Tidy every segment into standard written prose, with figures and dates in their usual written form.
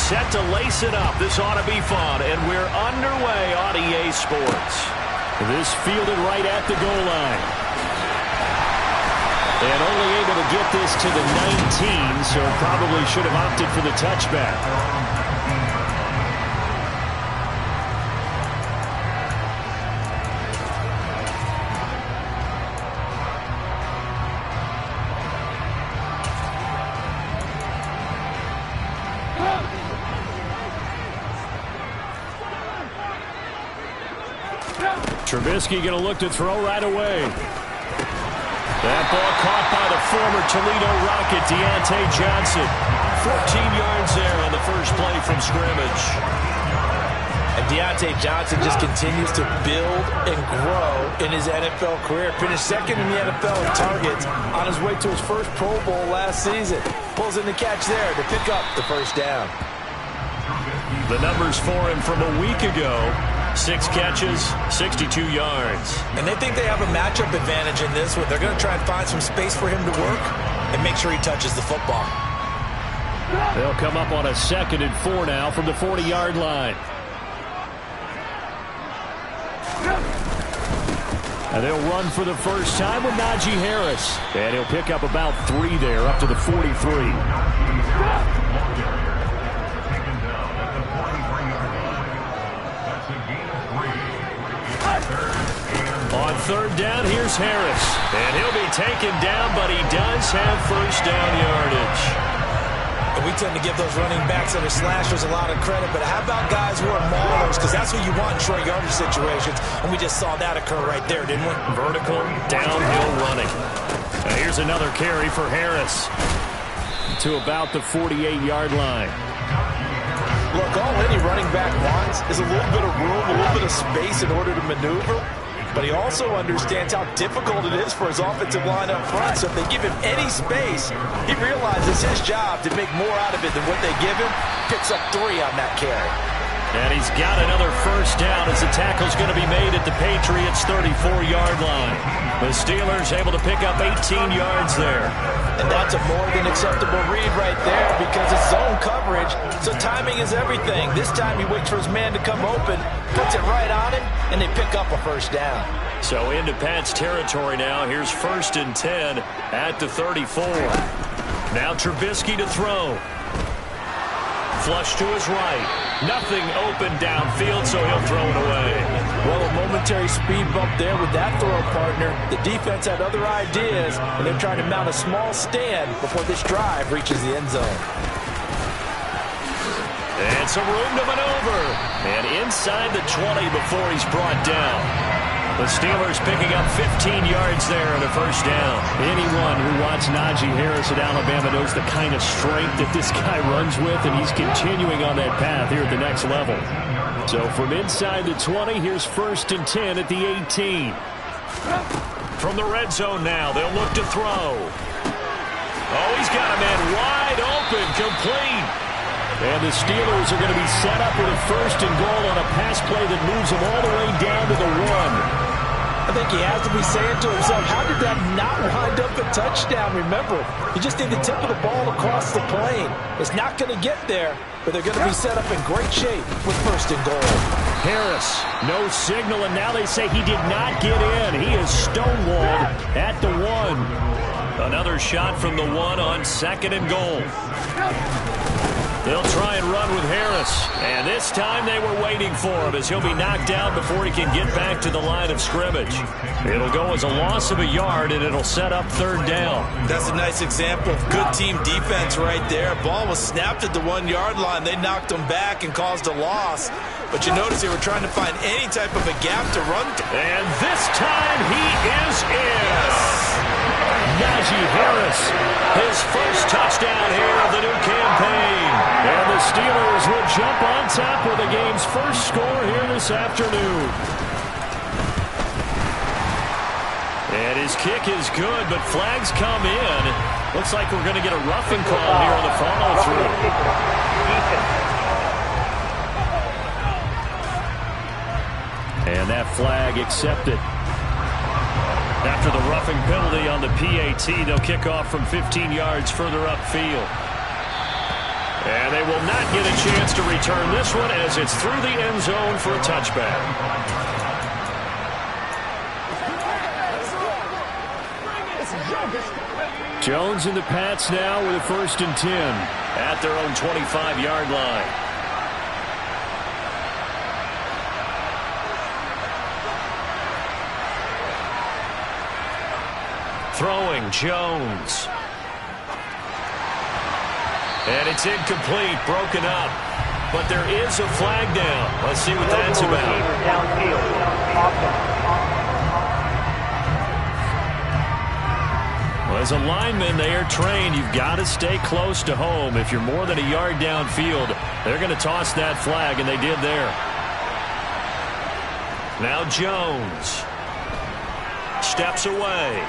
set to lace it up. This ought to be fun, and we're underway on EA Sports. This fielded right at the goal line. And only able to get this to the 19, so probably should have opted for the touchback. Trubisky going to look to throw right away. That ball caught by the former Toledo Rocket, Deontay Johnson. 14 yards there on the first play from scrimmage. And Deontay Johnson just continues to build and grow in his NFL career. Finished second in the NFL in targets on his way to his first Pro Bowl last season. Pulls in the catch there to pick up the first down. The numbers for him from a week ago. 6 catches, 62 yards. And they think they have a matchup advantage in this one. They're going to try and find some space for him to work and make sure he touches the football. They'll come up on a 2nd and 4 now from the 40-yard line. And they'll run for the first time with Najee Harris. And he'll pick up about 3 there, up to the 43. On 3rd down, here's Harris. And he'll be taken down, but he does have first down yardage. And we tend to give those running backs that are slashers a lot of credit, but how about guys who are maulers? Because that's who you want in short yardage situations. And we just saw that occur right there, didn't we? Vertical, downhill running. And here's another carry for Harris to about the 48-yard line. Look, all any running back wants is a little bit of room, a little bit of space in order to maneuver. But he also understands how difficult it is for his offensive line up front. So if they give him any space, he realizes his job to make more out of it than what they give him. Picks up 3 on that carry. And he's got another first down as the tackle's going to be made at the Patriots' 34-yard line. The Steelers able to pick up 18 yards there. And that's a more than acceptable read right there because it's zone coverage, so timing is everything. This time he waits for his man to come open, puts it right on him, and they pick up a first down. So into Pat's territory now. Here's 1st and 10 at the 34. Now Trubisky to throw. Flush to his right. Nothing open downfield, so he'll throw it away. Well, a momentary speed bump there with that throw partner. The defense had other ideas, and they're trying to mount a small stand before this drive reaches the end zone. And some room to maneuver. And inside the 20 before he's brought down. The Steelers picking up 15 yards there and a first down. Anyone who watched Najee Harris at Alabama knows the kind of strength that this guy runs with, and he's continuing on that path here at the next level. So from inside the 20, here's 1st and 10 at the 18. From the red zone now, they'll look to throw. Oh, he's got a man wide open, complete. And the Steelers are going to be set up with a 1st and goal on a pass play that moves them all the way down to the 1. I think he has to be saying to himself, how did that not wind up a touchdown? Remember, you just need the tip of the ball across the plane. It's not going to get there, but they're going to be set up in great shape with 1st and goal. Harris, no signal, and now they say he did not get in. He is stonewalled at the 1. Another shot from the 1 on 2nd and goal. They'll try and run with Harris. And this time they were waiting for him as he'll be knocked down before he can get back to the line of scrimmage. It'll go as a loss of a yard, and it'll set up 3rd down. That's a nice example of good team defense right there. Ball was snapped at the 1-yard line. They knocked him back and caused a loss. But you notice they were trying to find any type of a gap to run. And this time he is in. Yes. Najee Harris, his first touchdown here of the new campaign. And the Steelers will jump on top with the game's first score here this afternoon. And his kick is good, but flags come in. Looks like we're going to get a roughing call here on the follow-through. And that flag accepted. After the roughing penalty on the PAT, they'll kick off from 15 yards further upfield. And they will not get a chance to return this one as it's through the end zone for a touchback. Jones in the Pats now with a 1st and 10 at their own 25-yard line. Throwing Jones. And it's incomplete, broken up. But there is a flag down. Let's see what that's about. Well, as a lineman, they are trained. You've got to stay close to home. If you're more than a yard downfield, they're going to toss that flag, and they did there. Now Jones steps away.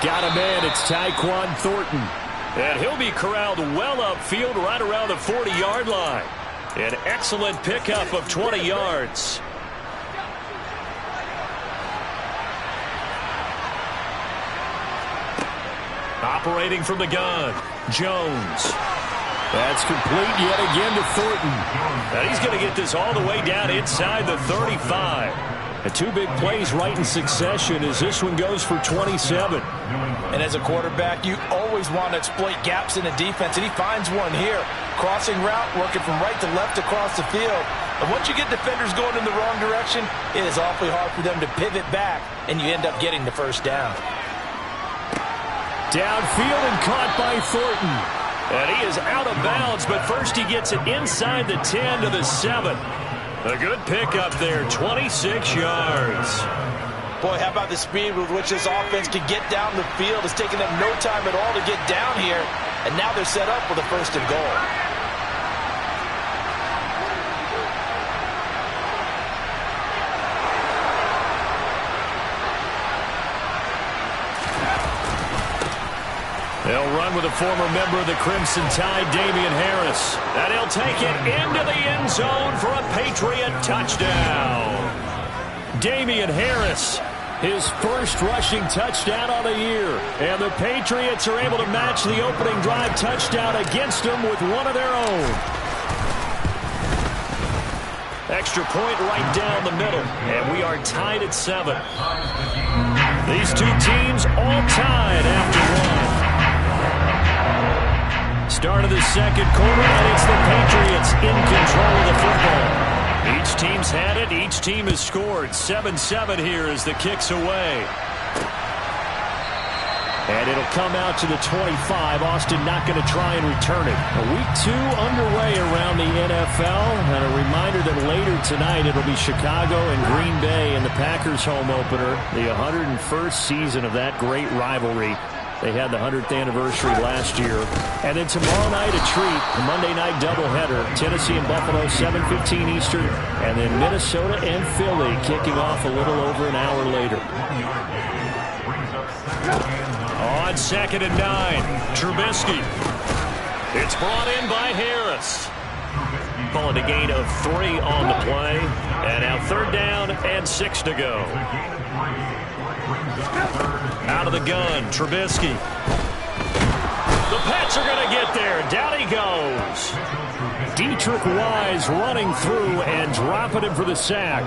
Got him in. It's Tyquan Thornton. And he'll be corralled well upfield right around the 40-yard line. An excellent pickup of 20 yards. Operating from the gun, Jones. That's complete yet again to Thornton. And he's going to get this all the way down inside the 35. And 2 big plays right in succession as this one goes for 27. And as a quarterback, you always want to exploit gaps in the defense, and he finds one here. Crossing route, working from right to left across the field. And once you get defenders going in the wrong direction, it is awfully hard for them to pivot back, and you end up getting the 1st down. Downfield and caught by Thornton. And he is out of bounds, but first he gets it inside the 10 to the 7. A good pickup there, 26 yards. Boy, how about the speed with which this offense can get down the field? It's taken them no time at all to get down here, and now they're set up with a 1st and goal. They'll run with a former member of the Crimson Tide, Damian Harris. And he'll take it into the end zone for a Patriot touchdown. Damian Harris, his 1st rushing touchdown on the year. And the Patriots are able to match the opening drive touchdown against them with one of their own. Extra point right down the middle. And we are tied at 7. These 2 teams all tied after 1. Start of the 2nd quarter, and it's the Patriots in control of the football. Each team's had it. Each team has scored. 7-7 here as the kick's away. And it'll come out to the 25. Austin not going to try and return it. Week 2 underway around the NFL. And a reminder that later tonight it'll be Chicago and Green Bay in the Packers home opener. The 101st season of that great rivalry. They had the 100th anniversary last year. And then tomorrow night a treat, a Monday night doubleheader. Tennessee and Buffalo, 7:15 Eastern. And then Minnesota and Philly kicking off a little over an hour later. On 2nd and 9, Trubisky. It's brought in by Harris. Calling a gain of 3 on the play. And now 3rd down and 6 to go. Out of the gun, Trubisky. The Pats are going to get there. Down he goes. Dietrich Wise running through and dropping him for the sack.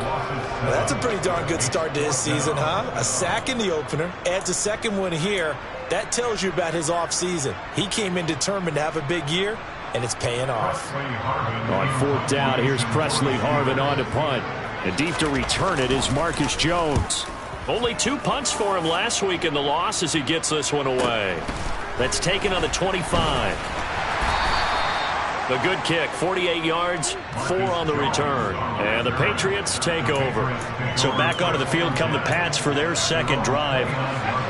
Well, that's a pretty darn good start to his season, huh? A sack in the opener, adds a 2nd one here. That tells you about his offseason. He came in determined to have a big year, and it's paying off. On 4th down, here's Presley Harvin on to punt. And deep to return it is Marcus Jones. Only 2 punts for him last week in the loss as he gets this one away. That's taken on the 25. A good kick, 48 yards, 4 on the return. And the Patriots take over. So back onto the field come the Pats for their 2nd drive.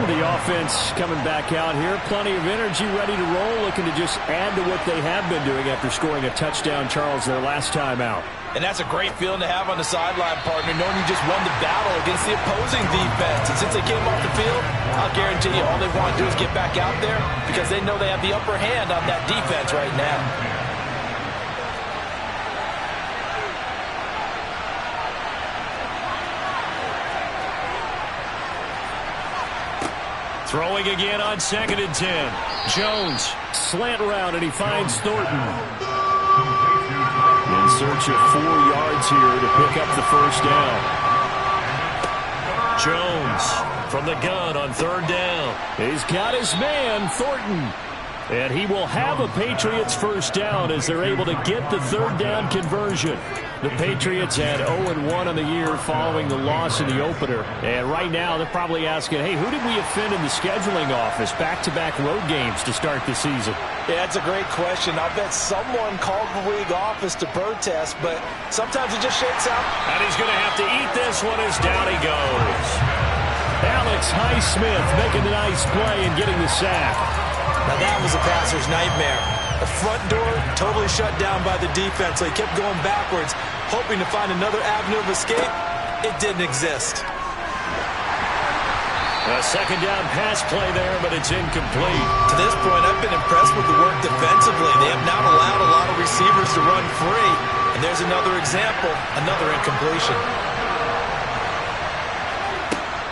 The offense coming back out here. Plenty of energy, ready to roll, looking to just add to what they have been doing after scoring a touchdown, Charles, their last time out. And that's a great feeling to have on the sideline, partner, knowing you just won the battle against the opposing defense. And since they came off the field, I'll guarantee you all they want to do is get back out there because they know they have the upper hand on that defense right now. Throwing again on 2nd and 10. Jones, slant route, and he finds Thornton. In search of 4 yards here to pick up the first down. Jones from the gun on 3rd down. He's got his man, Thornton. And he will have a Patriots first down as they're able to get the 3rd down conversion. The Patriots had 0-1 on the year following the loss in the opener. And right now they're probably asking, hey, who did we offend in the scheduling office? Back-to-back road games to start the season. Yeah, that's a great question. I'll bet someone called the league office to protest, but sometimes it just shakes out. And he's going to have to eat this one as down he goes. Alex Highsmith making the nice play and getting the sack. Now that was a passer's nightmare. The front door totally shut down by the defense, so he kept going backwards, hoping to find another avenue of escape. It didn't exist. A 2nd down pass play there, but it's incomplete. To this point, I've been impressed with the work defensively. They have not allowed a lot of receivers to run free. And there's another example, another incompletion.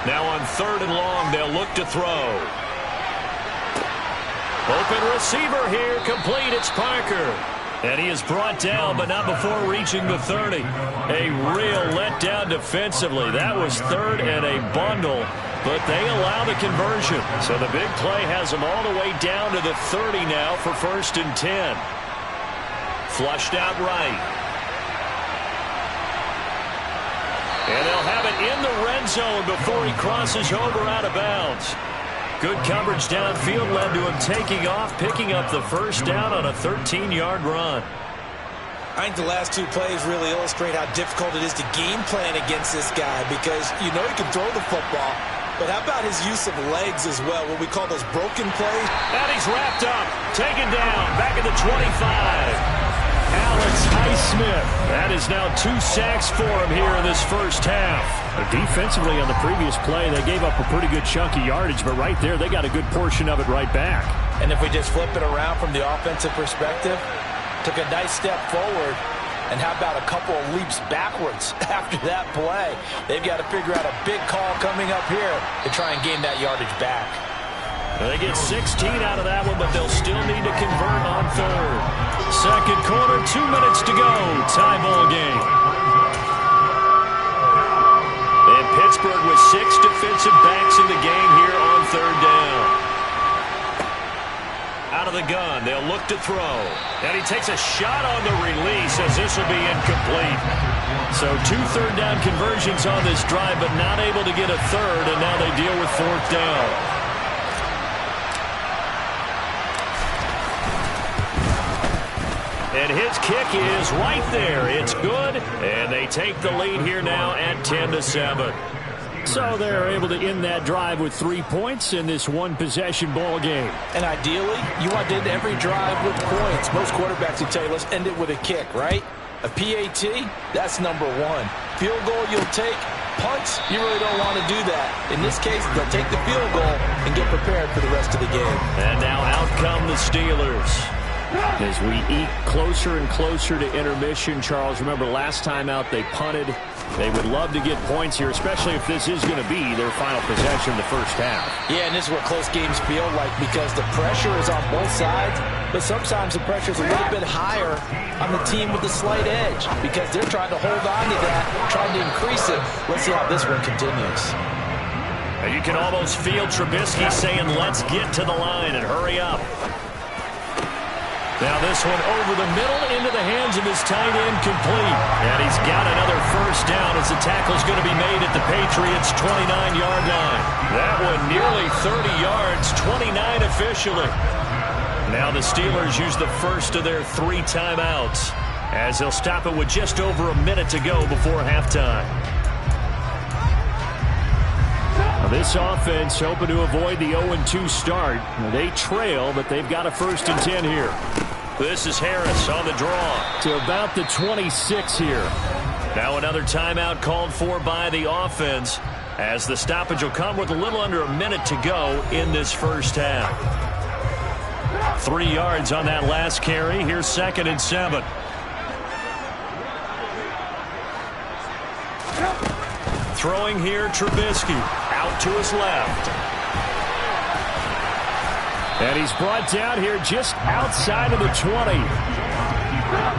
Now on 3rd and long, they'll look to throw. Open receiver here, complete, it's Parker. And he is brought down, but not before reaching the 30. A real letdown defensively. That was 3rd and a bundle, but they allow the conversion. So the big play has them all the way down to the 30 now for 1st and 10. Flushed out right. And they'll have it in the red zone before he crosses over out of bounds. Good coverage downfield led to him taking off, picking up the first down on a 13-yard run. I think the last 2 plays really illustrate how difficult it is to game plan against this guy, because you know he can throw the football, but how about his use of legs as well, what we call those broken plays? And he's wrapped up, taken down, back at the 25. Alex Highsmith. That is now 2 sacks for him here in this first half. Defensively on the previous play, they gave up a pretty good chunk of yardage, but right there, they got a good portion of it right back. And if we just flip it around from the offensive perspective, took a nice step forward, and how about a couple of leaps backwards after that play? They've got to figure out a big call coming up here to try and gain that yardage back. They get 16 out of that one, but they'll still need to convert on 3rd. 2nd quarter, 2 minutes to go. Tie ball game. And Pittsburgh with 6 defensive backs in the game here on 3rd down. Out of the gun, they'll look to throw. And he takes a shot on the release as this will be incomplete. So 2 third down conversions on this drive, but not able to get a 3rd, and now they deal with 4th down. And his kick is right there. It's good, and they take the lead here now at 10-7. So they're able to end that drive with 3 points in this one-possession ball game. And ideally, you want to end every drive with points. Most quarterbacks would tell you, let's end it with a kick, right? A PAT, that's number 1. Field goal you'll take. Punts, you really don't want to do that. In this case, they'll take the field goal and get prepared for the rest of the game. And now out come the Steelers. As we eat closer and closer to intermission, Charles, remember last time out they punted. They would love to get points here, especially if this is going to be their final possession in the first half. Yeah, and this is what close games feel like, because the pressure is on both sides, but sometimes the pressure is a little bit higher on the team with the slight edge, because they're trying to hold on to that, trying to increase it. Let's see how this one continues. And you can almost feel Trubisky saying, let's get to the line and hurry up. Now this one over the middle into the hands of his tight end, complete. And he's got another first down as the tackle's going to be made at the Patriots' 29-yard line. That one nearly 30 yards, 29 officially. Now the Steelers use the first of their 3 timeouts as they'll stop it with just over a minute to go before halftime. Now this offense hoping to avoid the 0-2 start. They trail, but they've got a 1st and 10 here. This is Harris on the draw to about the 26 here. Now another timeout called for by the offense as the stoppage will come with a little under a minute to go in this first half. 3 yards on that last carry. Here's 2nd and 7. Throwing here, Trubisky out to his left. And he's brought down here just outside of the 20.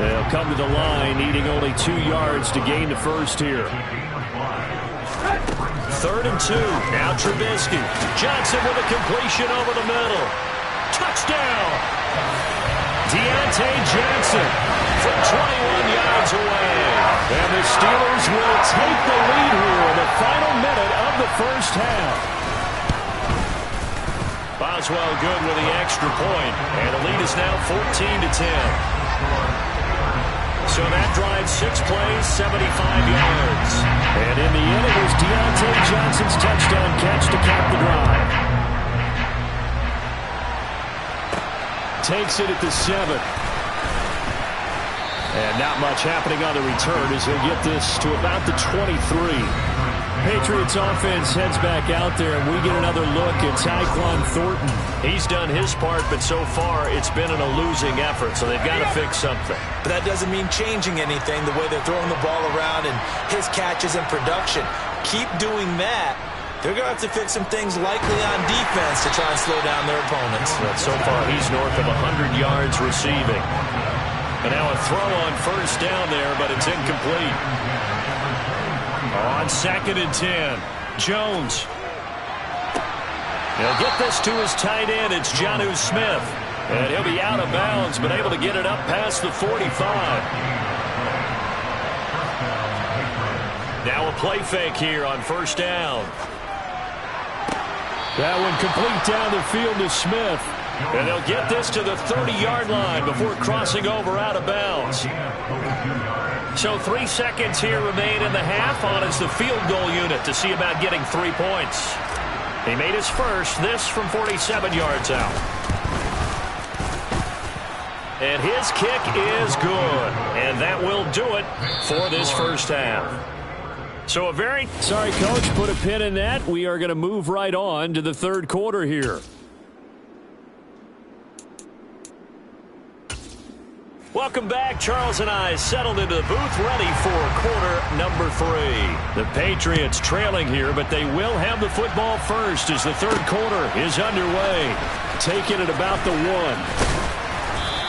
They'll come to the line, needing only 2 yards to gain the first here. 3rd and 2. Now Trubisky. Johnson with a completion over the middle. Touchdown! Deontay Johnson from 21 yards away. And the Steelers will take the lead here in the final minute of the first half. Boswell good with the extra point. And the lead is now 14-10. So that drive 6 plays, 75 yards. And in the end, it was Deontay Johnson's touchdown catch to cap the drive. Takes it at the 7. And not much happening on the return as he'll get this to about the 23. Patriots offense heads back out there, and we get another look at Tyquan Thornton. He's done his part, but so far it's been in a losing effort, so they've got to fix something. But that doesn't mean changing anything, the way they're throwing the ball around and his catches and production. Keep doing that. They're going to have to fix some things likely on defense to try and slow down their opponents. But so far he's north of 100 yards receiving. And now a throw on first down there, but it's incomplete. On 2nd and 10, Jones. He'll get this to his tight end. It's Jonnu Smith. And he'll be out of bounds, but able to get it up past the 45. Now a play fake here on first down. That one complete down the field to Smith. And they'll get this to the 30-yard line before crossing over out of bounds. So 3 seconds here remain in the half. On is the field goal unit to see about getting 3 points. He made his first, this from 47 yards out. And his kick is good. And that will do it for this first half. So a very... Sorry, Coach, put a pin in that. We are going to move right on to the third quarter here. Welcome back. Charles and I settled into the booth, ready for quarter number 3. The Patriots trailing here, but they will have the football first as the third quarter is underway. Taking it about the 1.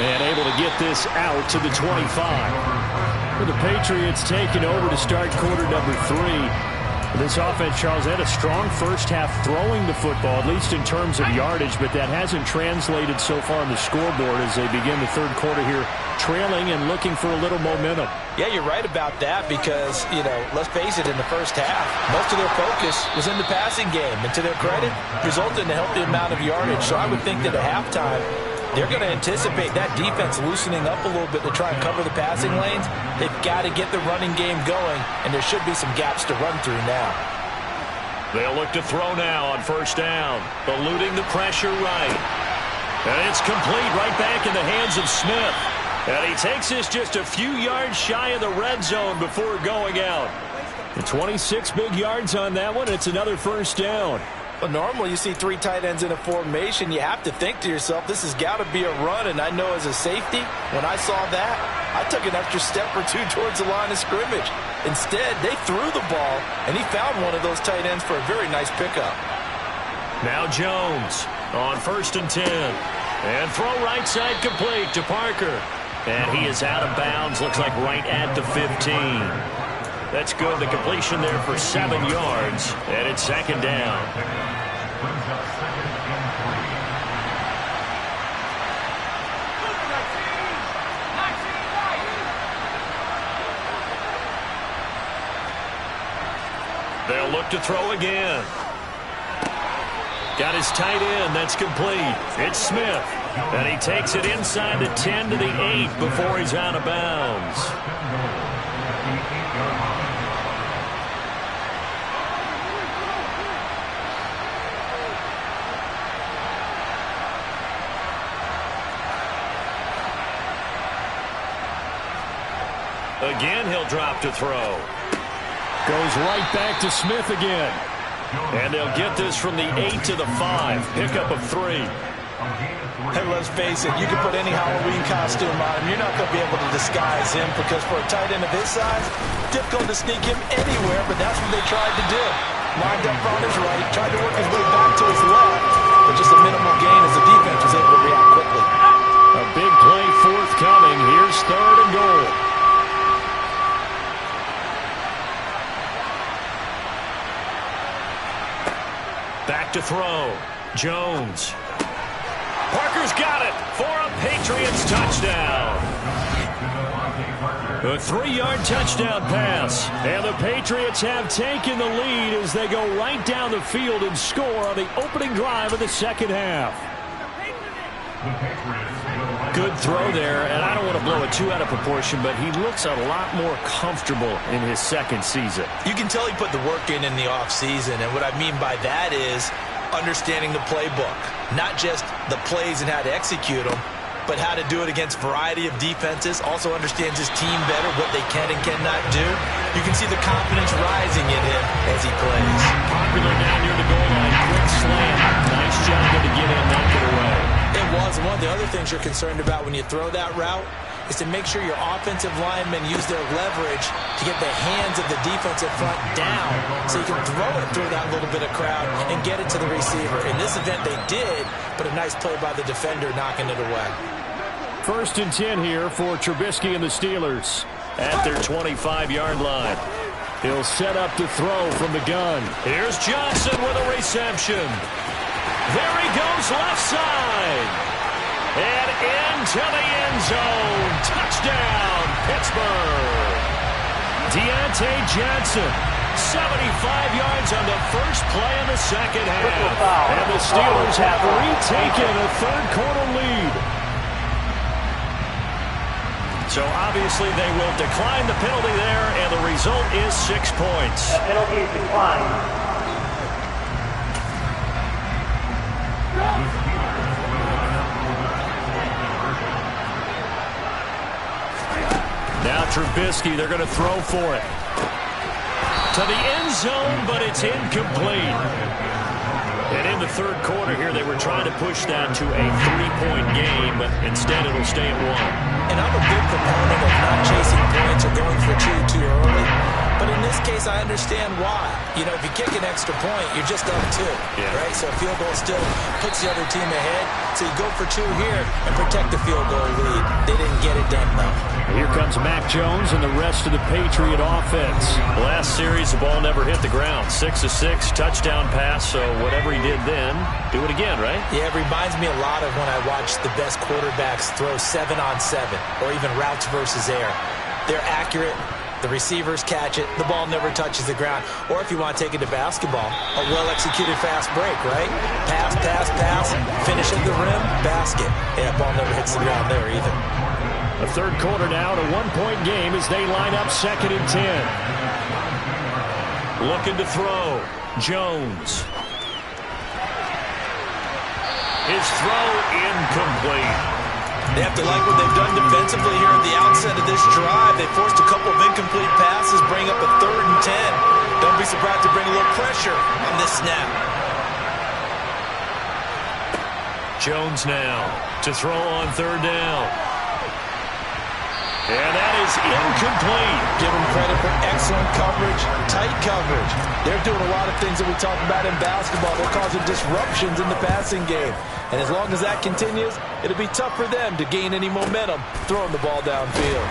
And able to get this out to the 25. With the Patriots taking over to start quarter number 3. This offense, Charles, had a strong first half throwing the football, at least in terms of yardage, but that hasn't translated so far on the scoreboard as they begin the third quarter here, trailing and looking for a little momentum. Yeah, you're right about that because, let's face it, in the first half, most of their focus was in the passing game. And to their credit, resulted in a healthy amount of yardage. So I would think that at halftime, they're going to anticipate that defense loosening up a little bit to try and cover the passing lanes. They've got to get the running game going, and there should be some gaps to run through now. They'll look to throw now on first down, eluding the pressure right. And it's complete right back in the hands of Smith. And he takes this just a few yards shy of the red zone before going out. And 26 big yards on that one. It's another first down. Well, normally you see 3 tight ends in a formation. You have to think to yourself, this has got to be a run. And I know as a safety, when I saw that, I took an extra step or 2 towards the line of scrimmage. Instead, they threw the ball, and he found one of those tight ends for a very nice pickup. Now Jones on 1st and 10. And throw right side complete to Parker. And he is out of bounds, looks like right at the 15. That's good. The completion there for 7 yards. And it's 2nd down. They'll look to throw again. Got his tight end. That's complete. It's Smith. And he takes it inside the 10 to the 8 before he's out of bounds. Again, he'll drop to throw. Goes right back to Smith again. And they'll get this from the 8 to the 5. Pickup of 3. Hey, let's face it, you can put any Halloween costume on him. You're not going to be able to disguise him because for a tight end of his size, difficult to sneak him anywhere, but that's what they tried to do. Lined up on his right, tried to work his way back to his left, but but just a minimal gain as the defense was able to react quickly. A big play forthcoming. Here's 3rd and goal. Back to throw. Jones. Parker's got it for a Patriots touchdown. A 3-yard touchdown pass. And the Patriots have taken the lead as they go right down the field and score on the opening drive of the second half. Good throw there, and I don't want to blow it too out of proportion, but he looks a lot more comfortable in his second season. You can tell he put the work in the offseason, and what I mean by that is understanding the playbook. Not just the plays and how to execute them, but how to do it against a variety of defenses. Also understands his team better, what they can and cannot do. You can see the confidence rising in him as he plays. Popular down near the goal line. Quick slam. Nice job to get in, knock it away. It was. And one of the other things you're concerned about when you throw that route is to make sure your offensive linemen use their leverage to get the hands of the defensive front down so you can throw it through that little bit of crowd and get it to the receiver. In this event, they did, but a nice play by the defender knocking it away. 1st and 10 here for Trubisky and the Steelers at their 25-yard line. He'll set up to throw from the gun. Here's Johnson with a reception. There he goes left side. And into the end zone. Touchdown, Pittsburgh. Deontay Johnson, 75 yards on the first play of the second half. And the Steelers have retaken a third-quarter lead. So obviously they will decline the penalty there, and the result is 6 points. The penalty is declined. Now Trubisky, they're going to throw for it. To the end zone, but it's incomplete. And in the third quarter here, they were trying to push that to a 3-point game, but instead it'll stay at 1. And I'm a big proponent of not chasing points or going for 2 too early. But in this case, I understand why. You know, if you kick an extra point, you're just up 2, right? So a field goal still puts the other team ahead. So you go for 2 here and protect the field goal lead. They didn't get it done, though. Here comes Mac Jones and the rest of the Patriot offense. Last series, the ball never hit the ground. 6 of 6, touchdown pass. So whatever he did then, do it again, right? Yeah, it reminds me a lot of when I watch the best quarterbacks throw 7-on-7 or even routes versus air. They're accurate. The receivers catch it. The ball never touches the ground. Or if you want to take it to basketball, a well-executed fast break, right? Pass, pass, pass, finish at the rim, basket. Yeah, ball never hits the ground there either. A third quarter now, a 1-point game as they line up 2nd and 10. Looking to throw. Jones. His throw incomplete. They have to like what they've done defensively here at the outset of this drive. They forced a couple of incomplete passes, bring up a 3rd and 10. Don't be surprised to bring a little pressure on this snap. Jones now to throw on 3rd down. And that is incomplete. Give them credit for excellent coverage, tight coverage. They're doing a lot of things that we talk about in basketball. They're causing disruptions in the passing game. And as long as that continues, it'll be tough for them to gain any momentum throwing the ball downfield.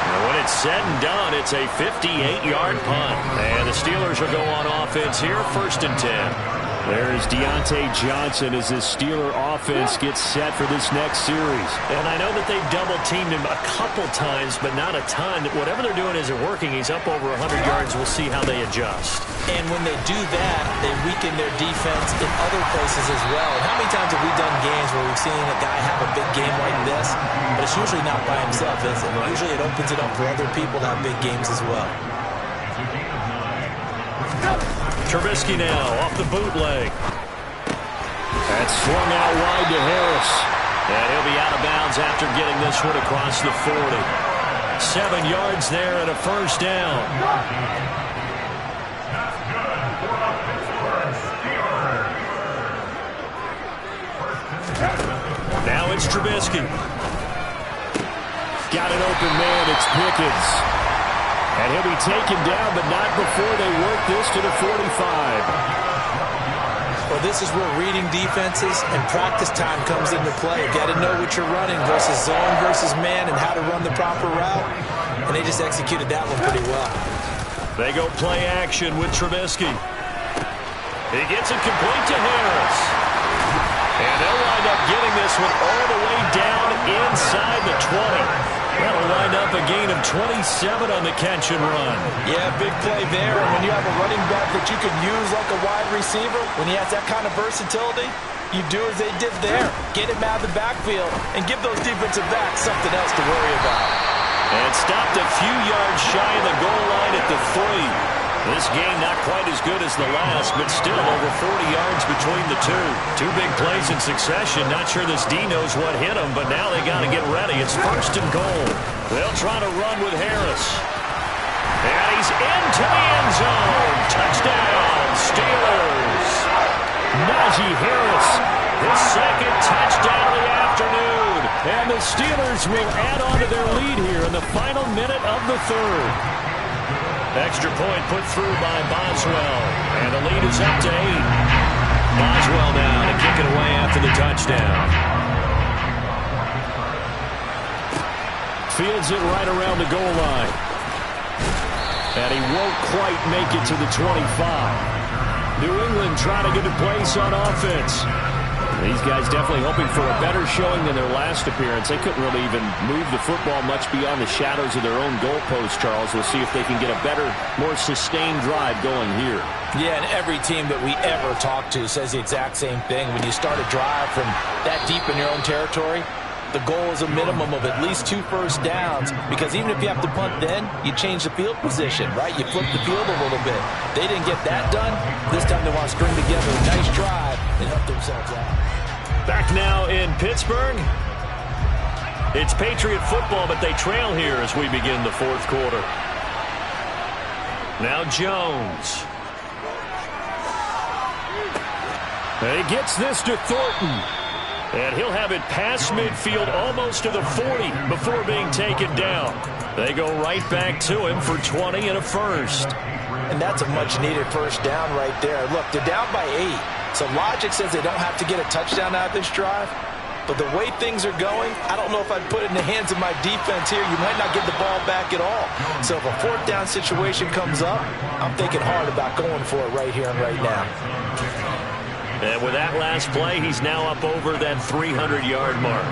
And when it's said and done, it's a 58-yard punt. And the Steelers will go on offense here, 1st and 10. There's Deontay Johnson as this Steeler offense gets set for this next series. And I know that they've double-teamed him a couple times, but not a ton. Whatever they're doing isn't working. He's up over 100 yards. We'll see how they adjust. And when they do that, they weaken their defense in other places as well. And how many times have we done games where we've seen a guy have a big game like this? But it's usually not by himself, is it? Usually it opens it up for other people to have big games as well. Trubisky now off the bootleg. That's swung out wide to Harris. And he'll be out of bounds after getting this one across the 40. 7 yards there and a 1st down. Now it's Trubisky. Got an open man. It's Pickens. And he'll be taken down, but not before they work this to the 45. Well, this is where reading defenses and practice time comes into play. You've got to know what you're running versus zone versus man and how to run the proper route. And they just executed that one pretty well. They go play action with Trubisky. He gets it complete to Harris. And they'll wind up getting this one all the way down inside the 20. That'll wind up a gain of 27 on the catch and run. Yeah, big play there. And when you have a running back that you can use like a wide receiver, when he has that kind of versatility, you do as they did there. Get him out of the backfield and give those defensive backs something else to worry about. And stopped a few yards shy of the goal line at the 3. This game not quite as good as the last, but still over 40 yards between the two. Two big plays in succession. Not sure this D knows what hit them, but now they got to get ready. It's 1st and goal. They'll try to run with Harris. And he's into the end zone. Touchdown, Steelers. Najee Harris, his 2nd touchdown of the afternoon. And the Steelers will add on to their lead here in the final minute of the 3rd. Extra point put through by Boswell. And the lead is up to 8. Boswell now to kick it away after the touchdown. Fields it right around the goal line. And he won't quite make it to the 25. New England trying to get a place on offense. These guys definitely hoping for a better showing than their last appearance. They couldn't really even move the football much beyond the shadows of their own goalpost, Charles. We'll see if they can get a better, more sustained drive going here. Yeah, and every team that we ever talk to says the exact same thing. When you start a drive from that deep in your own territory, the goal is a minimum of at least 2 first downs, because even if you have to punt then, you change the field position, right? You flip the field a little bit. They didn't get that done. This time they want to string together a nice drive and help themselves out. Back now in Pittsburgh. It's Patriot football, but they trail here as we begin the 4th quarter. Now Jones. And he gets this to Thornton. And he'll have it past midfield almost to the 40 before being taken down. They go right back to him for 20 and a first. And that's a much-needed first down right there. Look, they're down by 8. So logic says they don't have to get a touchdown out of this drive. But the way things are going, I don't know if I'd put it in the hands of my defense here. You might not get the ball back at all. So if a 4th down situation comes up, I'm thinking hard about going for it right here and right now. And with that last play, he's now up over that 300-yard mark.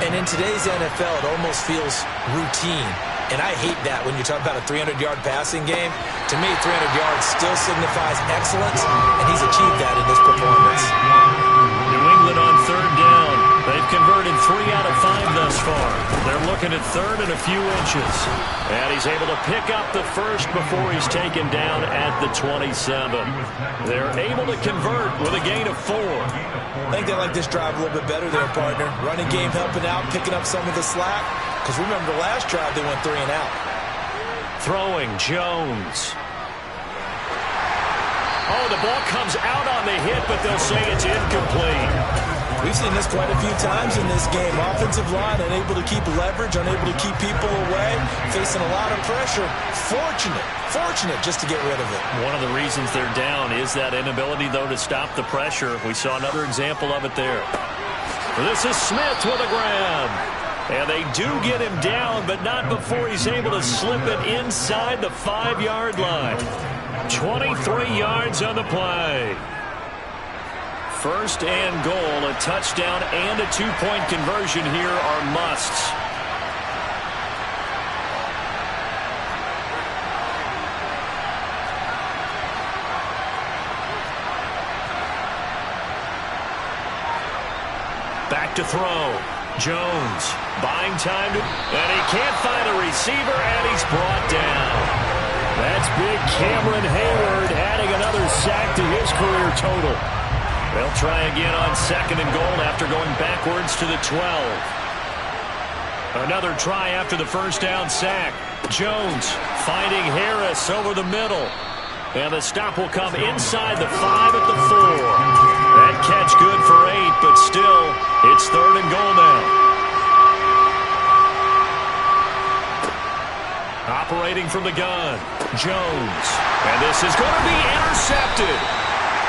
And in today's NFL, it almost feels routine. And I hate that when you talk about a 300-yard passing game. To me, 300 yards still signifies excellence, and he's achieved that in this performance. New England on 3rd down. They've converted 3 out of 5 thus far. They're looking at 3rd and a few inches. And he's able to pick up the first before he's taken down at the 27. They're able to convert with a gain of 4. I think they like this drive a little bit better there, partner. Running game helping out, picking up some of the slack. Because remember, the last drive they went 3 and out. Throwing Jones. Oh, the ball comes out on the hit, but they'll say it's incomplete. We've seen this quite a few times in this game. Offensive line unable to keep leverage, unable to keep people away, facing a lot of pressure. Fortunate just to get rid of it. One of the reasons they're down is that inability, though, to stop the pressure. We saw another example of it there. This is Smith with a grab. And they do get him down, but not before he's able to slip it inside the 5-yard line. 23 yards on the play. 1st and goal, a touchdown and a 2-point conversion here are musts. Back to throw. Jones buying time, and he can't find a receiver, and he's brought down. That's big Cameron Hayward adding another sack to his career total. They'll try again on 2nd and goal after going backwards to the 12. Another try after the first down sack. Jones finding Harris over the middle. And the stop will come inside the 5 at the 4. That catch good for 8, but still, it's 3rd and goal now. Operating from the gun, Jones. And this is going to be intercepted.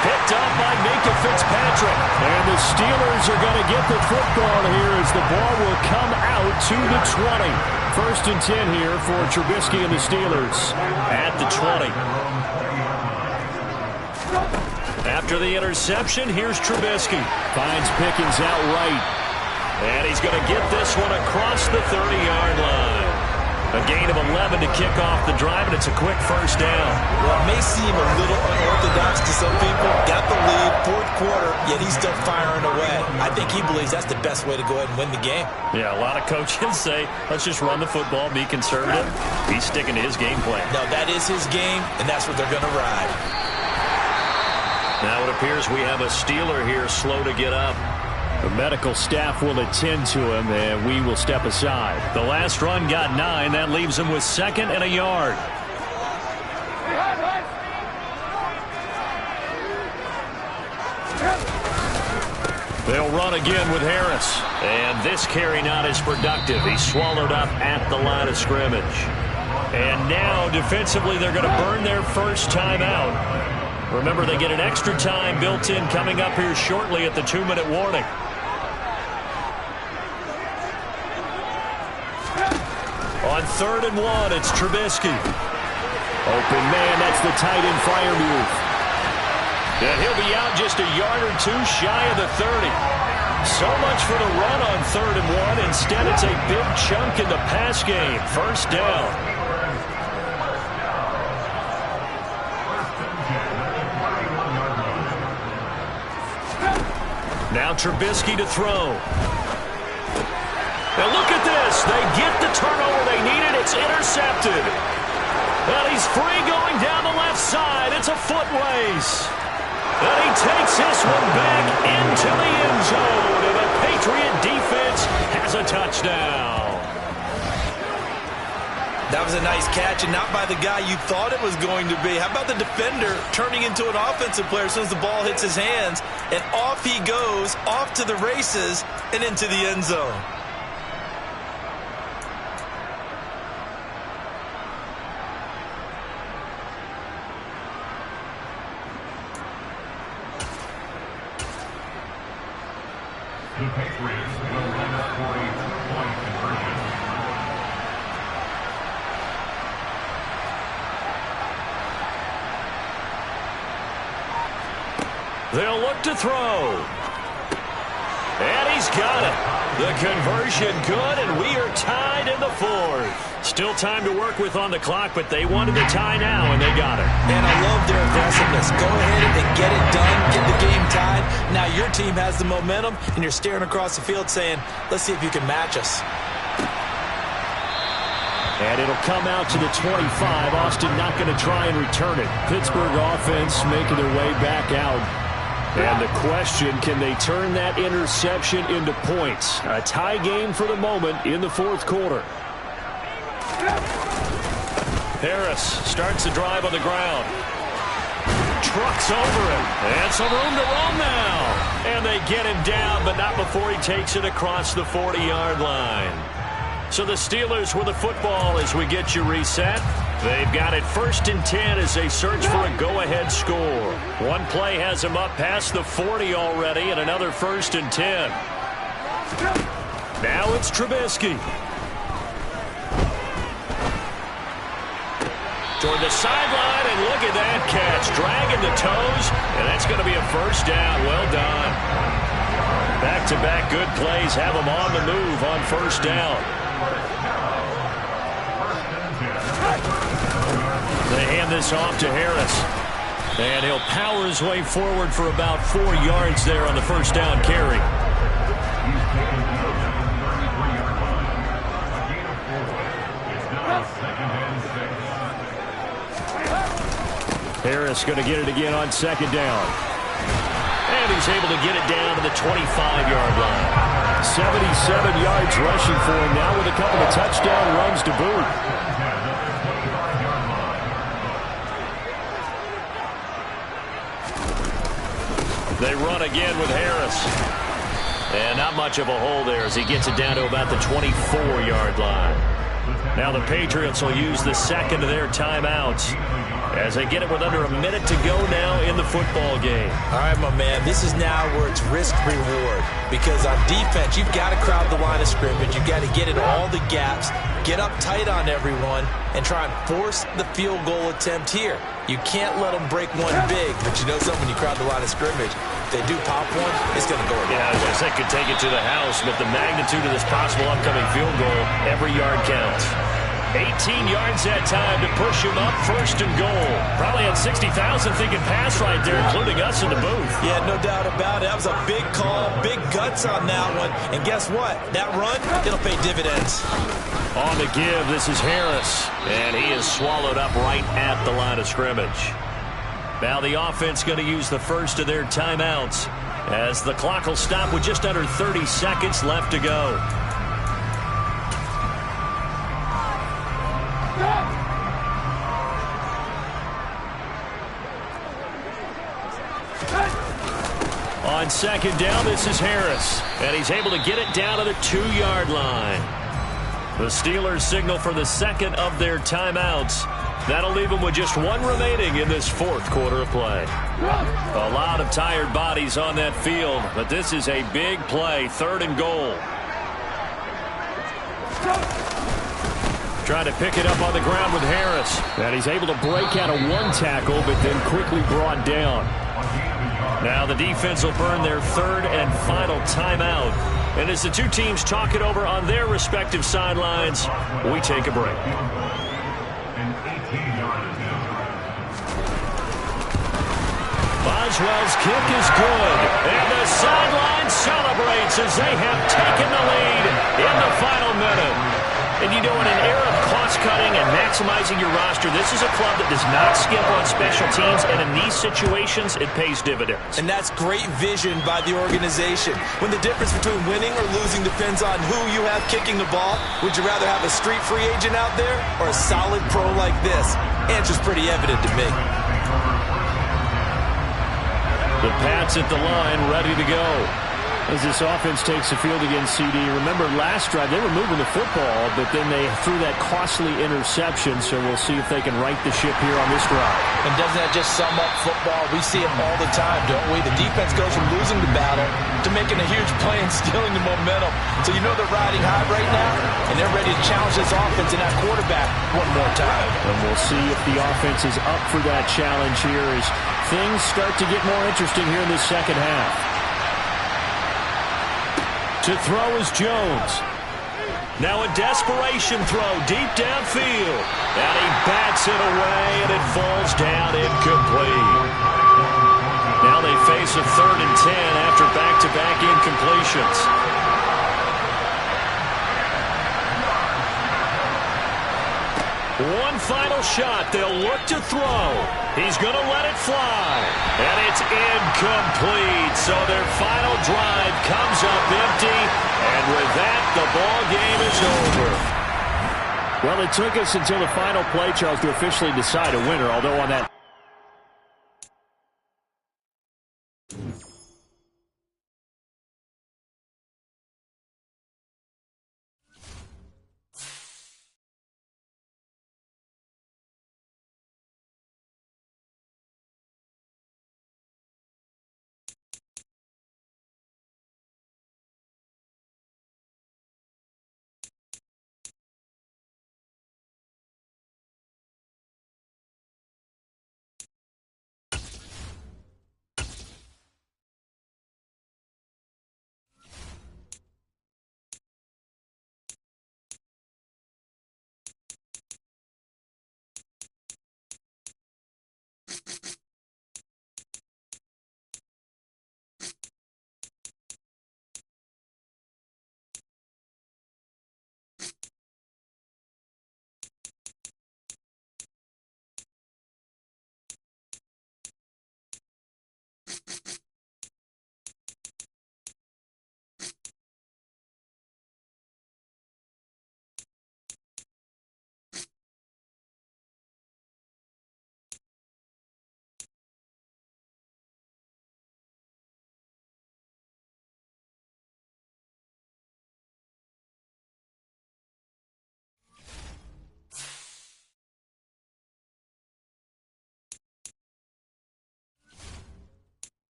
Picked up by Minka Fitzpatrick. And the Steelers are going to get the football here as the ball will come out to the 20. First and 10 here for Trubisky and the Steelers at the 20. After the interception, here's Trubisky. Finds Pickens out right. And he's going to get this one across the 30-yard line. A gain of 11 to kick off the drive, and it's a quick first down. Well, it may seem a little unorthodox to some people. Got the lead, fourth quarter, yet he's still firing away. I think he believes that's the best way to go ahead and win the game. Yeah, a lot of coaches say, let's just run the football, be conservative. He's sticking to his game plan. No, that is his game, and that's what they're going to ride. Now it appears we have a Steeler here slow to get up. The medical staff will attend to him, and we will step aside. The last run got 9. That leaves him with 2nd and a yard. They'll run again with Harris. And this carry not as productive. He's swallowed up at the line of scrimmage. And now, defensively, they're going to burn their first time out. Remember, they get an extra time built in coming up here shortly at the 2-minute warning. On 3rd and 1, it's Trubisky. Open man, that's the tight end Freiermuth. And he'll be out just a yard or two shy of the 30. So much for the run on 3rd and 1. Instead, it's a big chunk in the pass game. First down. Now Trubisky to throw. Now look at this. They get the turnover they needed. It's intercepted. And he's free going down the left side. It's a foot race. And he takes this one back into the end zone. And the Patriot defense has a touchdown. That was a nice catch, and not by the guy you thought it was going to be. How about the defender turning into an offensive player as soon as the ball hits his hands? And off he goes, off to the races, and into the end zone. The Patriots will run up for a 2-point conversion. They'll look to throw. And he's got it. The conversion good, and we are tied in the 4th. Still time to work with on the clock, but they wanted the tie now, and they got it. And I love their aggressiveness. Go ahead and get it done, get the game tied. Now your team has the momentum, and you're staring across the field saying, let's see if you can match us. And it'll come out to the 25. Austin not going to try and return it. Pittsburgh offense making their way back out. And the question, can they turn that interception into points? A tie game for the moment in the 4th quarter. Harris starts the drive on the ground. Trucks over him. And some room to run now. And they get him down, but not before he takes it across the 40-yard line. So the Steelers with the football as we get you reset. They've got it 1st and 10 as they search for a go-ahead score. One play has them up past the 40 already, and another 1st and 10. Now it's Trubisky. Toward the sideline, and look at that catch. Dragging the toes, and that's going to be a first down. Well done. Back-to-back good plays have them on the move on first down. They hand this off to Harris. And he'll power his way forward for about 4 yards there on the first down carry. Harris going to get it again on 2nd down. And he's able to get it down to the 25-yard line. 77 yards rushing for him now with a couple of touchdown runs to boot. They run again with Harris. And not much of a hole there as he gets it down to about the 24-yard line. Now the Patriots will use the second of their timeouts as they get it with under a minute to go now in the football game. All right, my man, this is now where it's risk-reward. Because on defense, you've got to crowd the line of scrimmage. You've got to get in all the gaps, get up tight on everyone, and try and force the field goal attempt here. You can't let them break one big, but you know something, when you crowd the line of scrimmage, if they do pop one, it's going to go in. Yeah, I they could take it to the house, but the magnitude of this possible upcoming field goal, every yard counts. 18 yards that time to push him up, first and goal. Probably had 60,000 thinking pass right there, including us in the booth. Yeah, no doubt about it. That was a big call, big guts on that one. And guess what? That run, it'll pay dividends. On the give, this is Harris. And he is swallowed up right at the line of scrimmage. Now the offense going to use the first of their timeouts as the clock will stop with just under 30 seconds left to go. On second down, this is Harris. And he's able to get it down to the 2-yard line. The Steelers signal for the second of their timeouts. That'll leave them with just one remaining in this fourth quarter of play. A lot of tired bodies on that field, but this is a big play, third and goal. Trying to pick it up on the ground with Harris. And he's able to break out of one tackle, but then quickly brought down. Now the defense will burn their third and final timeout. And as the two teams talk it over on their respective sidelines, we take a break. Boswell's kick is good. And the sideline celebrates as they have taken the lead in the final minute. And you know, in an era of cost-cutting and maximizing your roster, this is a club that does not skip on special teams, and in these situations, it pays dividends. And that's great vision by the organization. When the difference between winning or losing depends on who you have kicking the ball, would you rather have a street free agent out there or a solid pro like this? Answer's pretty evident to me. The Pats at the line, ready to go. As this offense takes the field against CD, remember last drive they were moving the football, but then they threw that costly interception, so we'll see if they can right the ship here on this drive. And doesn't that just sum up football? We see it all the time, don't we? The defense goes from losing the battle to making a huge play and stealing the momentum. So you know they're riding high right now, and they're ready to challenge this offense and that quarterback one more time. And we'll see if the offense is up for that challenge here as things start to get more interesting here in this second half. To throw is Jones. Now a desperation throw deep downfield. And he bats it away, and it falls down incomplete. Now they face a 3rd and 10 after back-to-back incompletions. One final shot. They'll look to throw. He's going to let it fly. And it's incomplete. So their final drive comes up empty. And with that, the ball game is over. Well, it took us until the final play, Charles, to officially decide a winner. Although on that